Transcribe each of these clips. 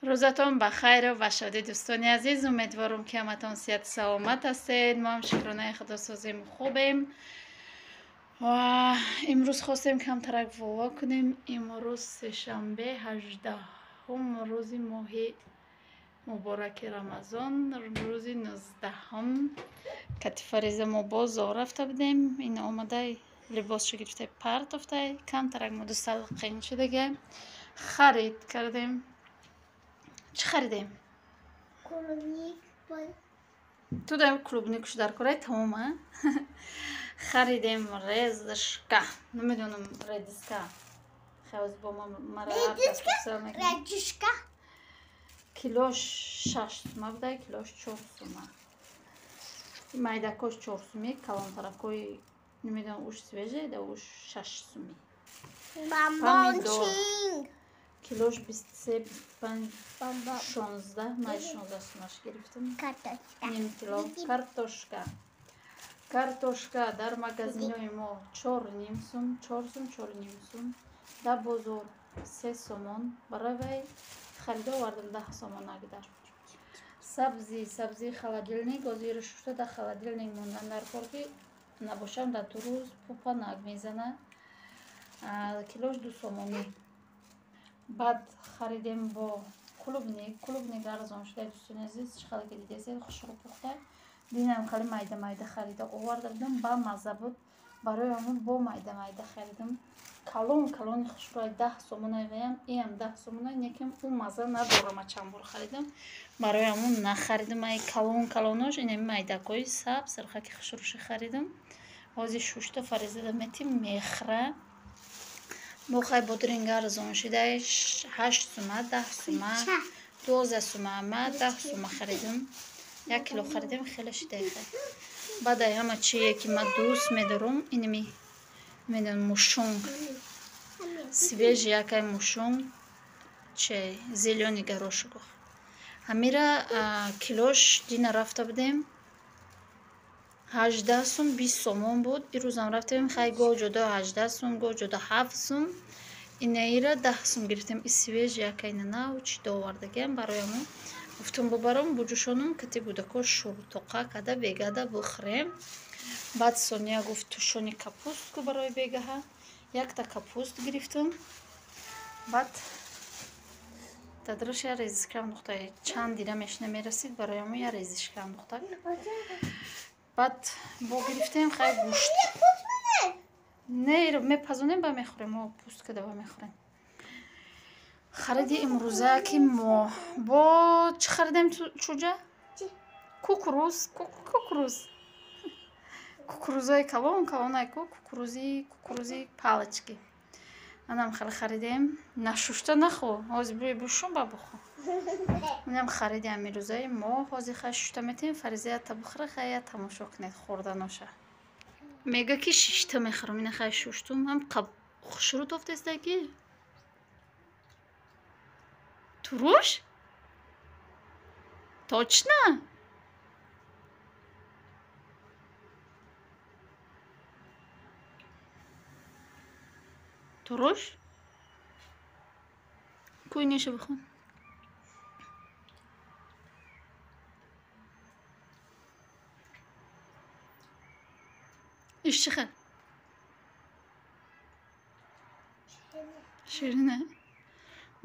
روزتون بخیر و شادی دوستانی عزیز. امیدوارم که همتون صحت سلامت هستید. ما هم شکرانه خدا سازیم خوبیم و امروز خواستیم کم ترک ولا کنیم. امروز سه‌شنبه 18 روز ماه مبارک رمضان، روز 19 کتفریز ما باز رفته بودیم. این آمده لباس گرفته پرت افته کم ترک ما دو سلقین شده خرید کردیم. چی خریدیم؟ کلوبنیک. تو داریم کلوبنیکش در کره تمام خریدیم. رزشکا نمیدونم رزشکا خیلی با ما رزشکا کیلوش 6 سومه بوده، کیلوش 4 سومه. майдакош 4 суми، калонтаракои نمیدونم уж свежее да уж 6 суми. помидор килош 23 16 май 16 сумаш гирифтам. ним кило картошка дар магазинои мо 4 ним сум 4 сум. дар бозор 3 сомон баравай харида вардам 10 сомон агдар. сабзи холодильник озиро шушта дар холодильник мондан дар кор ки набошам дар ту рӯз пупа наг мезана. килош 2 сомонӣ. баъд харидем бо клубник арзон шуда дӯстони азиз. чӣ хеле ки дидесед хушро пухта динам хеле майда харида оварда будам. ба мазза буд. барои ҳамон бо майда харидам. калони хушрӯи 10 сомона ваям иам 10 сомона некам у мазза надорам. чанд бор харидам барои ҳамон нахаридам. ай калонош инами майдакои сабз сархаки хушрӯши харидам. ҳозир шушта фаризада метим мехра бохай бодринг арзон шуда 8 сума 10 сума 12 сума ама 10 сума харидам. 1 кило харидам хеле шуда. баъда ҳама чие ки ма дӯст медорам инами медон мушунг свежи якай мушунг че зелёни горошек ҳамира килош дина рафта будем 18 сум 20 сомон буд. ирӯзам рафтем хай го ҷудо 18 сум го ҷудо 7 сум инаира 10 сум гирифтем. и свежи якай нанав чи довардагиам барои ҳамон гуфтам бубарам буҷӯшонам кати гудако шуртоқа када бегада бухӯрем. баъд сония гуфт тушони капустку барои бегаҳа. якта капуст гирифтам. баъд дадраш я резишка андохта чанд дирамеш намерасид барои ҳамон я резишка андохта. баъд бо гирифтем хай гӯшт не мепазонем ба мехӯрем. мо пуст када ба мехӯрем. хариди имрӯза ки мо бо чӣ харидем чуҷа кукурузои калонай кукурузи палочки анам хеле харидем. нашушта нахӯ ҳозир бушум ба бухӯ. инам хариди амирӯзаи мо ҳозир хай шушта метем. фаризията бухӯра хая тамошо кунед хӯрданоша. мега ки шишта мехӯрам. ина хай шуштум ҳам хушрӯ тофтестаки туруш точно туруш куйниша бихун. иш чӣ хел ширина.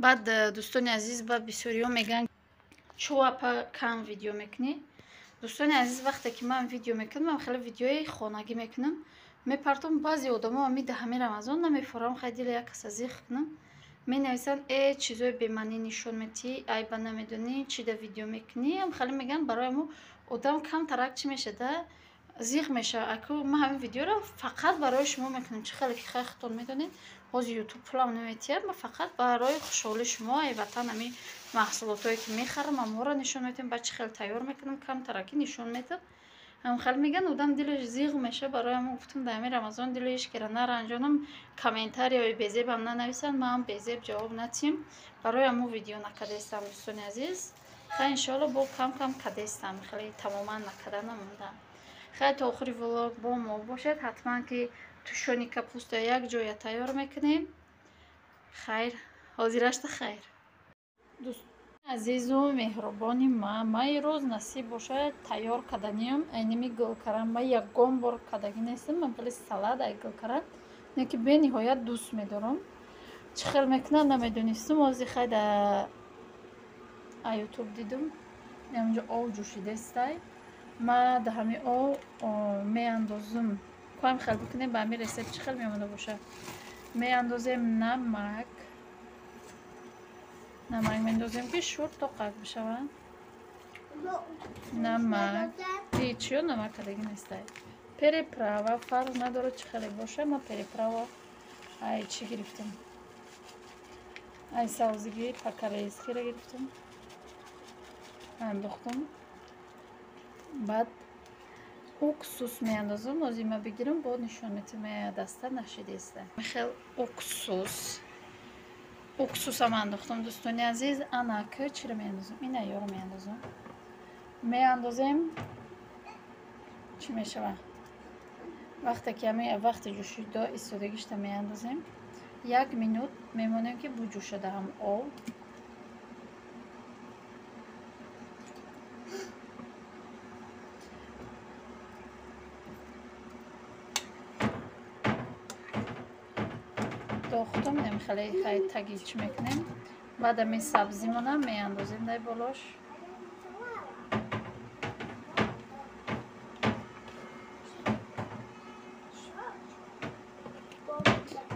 баъд дӯстони азиз ба бисёриҳо мегӯянд чӯ апа кам видео мекунӣ. дӯстони азиз вақте ки ман видео мекунам ман хеле видеои хонагӣ мекунам. мепартам баъзе одамо амида ҳами рамазон намефорам хай дили як каса зиқ кунам. менависанд чизои бемаънӣ нишон метӣ айба намедонӣ чӣ да видео мекунӣ. ам хеле мегӯянд барои мо одам камтарак чӣ мешада зиқ меша. аку ман ҳамин видеоро фақат барои шумо мекунам. чӣ хеле ки хай худтон медонед ҳозир ютуб пулам наметиҳад. ма фақат барои хушҳолии шумо айватан ҳамин маҳсулотое ки мехарам аморо нишон метиҳам. ба чӣ хел тайёр мекунам камтаракӣ нишон метам. ҳам хеле мегӯянд одам дилаш зиқ меша. барои ҳамон гуфтам дар ҳамин рамазон дилиш кира наранҷонам. комментарияи безебам нанависанд ма ҳам безеб ҷавоб натиҳам. барои ҳамон видео накадестам дӯстони азиз. хай иншоалло бо кам кадестам. хеле тамоман накада намондам. хай то охири влог бо мо бошед. ҳатман ки тушони капуста як ҷоя тайёр мекунем. хайр ҳозирашта хайр. Азизу меҳрубони ман рӯз насиб бошад тайёр каданиям айними гулкарам. Ман ягон бор кадагӣ нестам. Ман хеле саладаи гулкарам не ки бениҳоят дӯст медорам. Чӣ хел мекунам намедонистам. ҳозир хай да ютуб дидам ҳаминҷо об ҷӯшидастай. Ман да ҳамин об меандозам кам хел бикунем ба ҳамин рецепт чӣ хел меомада бошад. Меандозем намак меандозем ки шур то қат бишавад. намак ҳичё намак кадагӣ нестай. переправа фарқ надорад чӣ хеле бошад. ман переправа ай чӣ гирифтам. ай сабзигир пакалейскиро гирифтам. андохтам. баъд уксус меандозам. ҳозир ман бигирам бо нишон метам даста нашидеста. хел уксусам андохтам. дӯстони азиз анака чиро меандозам. ина ёро меандозем чӣ мешавад. вақте ки ҳамин вақти ҷӯшидо истодагишта меандозем. 1 минут мемонем ки буҷӯшад ҳам об. дохтум хеле хай таги чӣ мекунем. баъд ҳамин сабзимонам меандозем дар болош.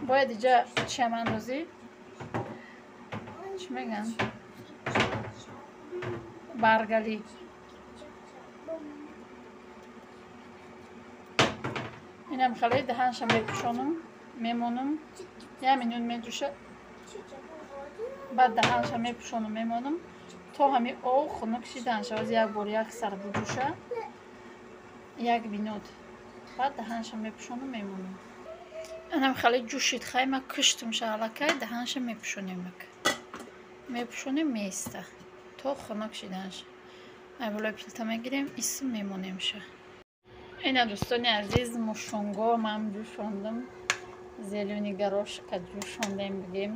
бояд иҷа чиам андозӣ чӣ меган баргалӣ. инам хеле даҳанша мепӯшонам. мемонам 1 минут меҷӯшад. баъд даҳанша мепӯшонам мемонам то ҳамин об хунук шид даҳанша ҳозир як бор як сар буҷӯша 1 минут. баъд даҳанша мепӯшонам мемонам. анам хеле ҷӯшид хай ман киштам шаҳалакай даҳанша мепӯшонем мепӯшонем меиста то хунук шид даҳанша. ай болои пилта мегирем исм мемонемша. ина дӯстони азиз мушонго ман ҷӯшондам. зелёни горошка ҷӯшондем бигем.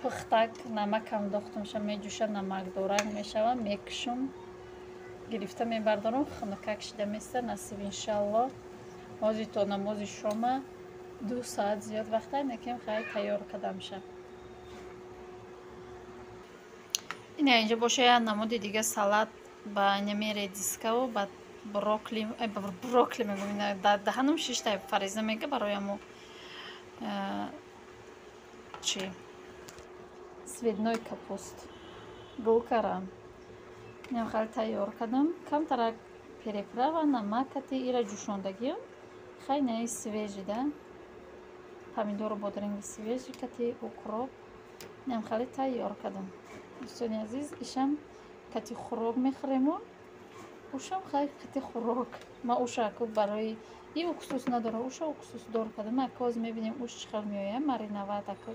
пухтак намакам дохтамша меҷӯшад намакдорак мешавад мекушам гирифта мебардорам хунукак шида места насиб иншалло. ҳозир то намози шома 2 соат зиёд вақтай мекунем хай тайёр кадамша. ина инҷа боша як намуди дига салат ба нами редискаву ба брокли мегӯям. даҳанам шиштай фариза мега бароямо чи цветной капуст гулкарам. инам хеле тайёр кардам. камтарак переправа намакати ира ҷӯшондагиам хай наи свежида помидору бодринги свежи кати укроп. инам хеле тайёр кардам. дӯстони азиз ишам кати хӯрок мехӯремо. ушам хай кати хӯрок. ман ушаку барои и уксус надора уша уксусдор кардам. акоз мебинем уш чӣ хел меояд маринавад аку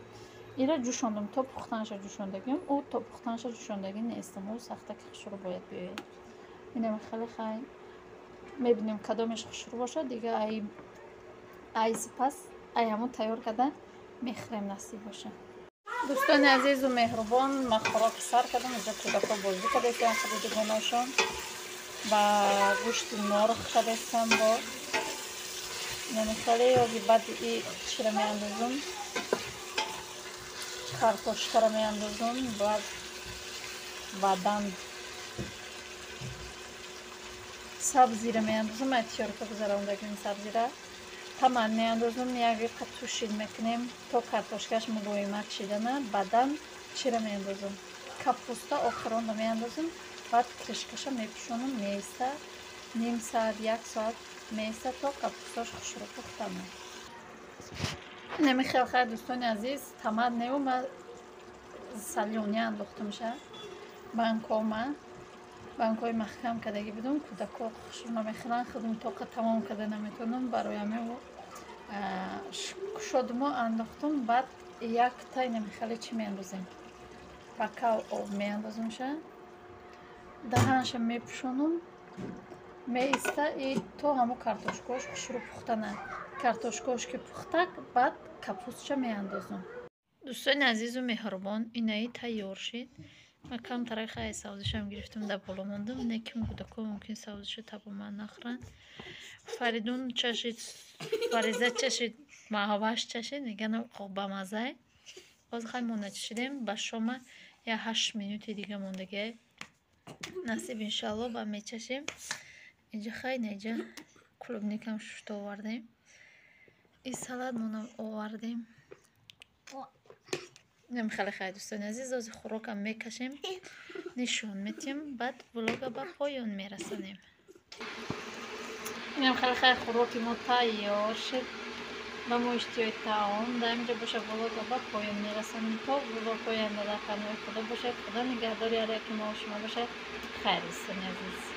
ира ҷӯшондам то пухтанша ҷӯшондагиам. ӯ то пухтанша ҷӯшондагӣ нестам. ӯ сахта ки хушрӯ бояд биёяд. инам хеле хай мебинем кадомеш хушрӯ бошад дига ай сипас ай ҳамон тайёр карда мехӯрем насиб бошад. дӯстони азизу меҳрубон ман хӯроки сар кардам. инҷа кӯдако бозӣ кардастам худуди гуношон ба гӯшти норх кардастам бо хеле ёги. баъд и чиро меандозам картошкаро меандозам. баъдан сабзиро меандозам. ай тиёрка гузарондагим сабзира таман меандозам. як рибка тушид мекунем то картошкаш мулоимак шидана. баъдан чиро меандозам капуста охиронда меандозам. баъд кришкаша мепӯшонам меиста ним соат 1 соат меиста то капусташ хушрӯ пухтана. намехел хай дӯстони азиз тамад неу ма салёни андохтамша банкои маҳкам кардагӣ будам. кӯдако хушрӯ намехӯранд. худам тоқа тамом карда наметавонам барои ҳамин кушодимо андохтам. баъд як тай намехеле чӣ меандозем пакав об меандозамша даҳанша мепӯшонам меиста и то ҳамо картошкааш хушрӯ пухтана. картошкааш ки пухтак баъд капустша меандозам. دوستان عزیز و مهربان اینایی تیار شد. من کم طریقه سازشم گرفتم در بالا موندم نکیم کودکا ممکن سازش تبا من نخورن. فریدون چشید فریزه چشید ماهواش چشید نگه با مزه باز خیلی مونده چشیدیم با شما یا 8 minut دیگه موندگه نصیب انشالله با میچشیم. اینجا خیلی اینجا کلوبنیکم شوشت آوردیم. این سالاد مونم آوردیم. نم خیلی دوستان عزیز از خوراکم میکشیم نشون میتیم بعد ولوگا با پایان میرسونیم. اینم خیلی خوراکی ما تیار شد با ما اشتیای تعام در اینجا باشه ولوگا با پایان میرسونیم تا ولوگ پایان در قناه خدا باشه. خدا نگهداری هر یکی ما و شما باشه. خیر دوستان عزیز.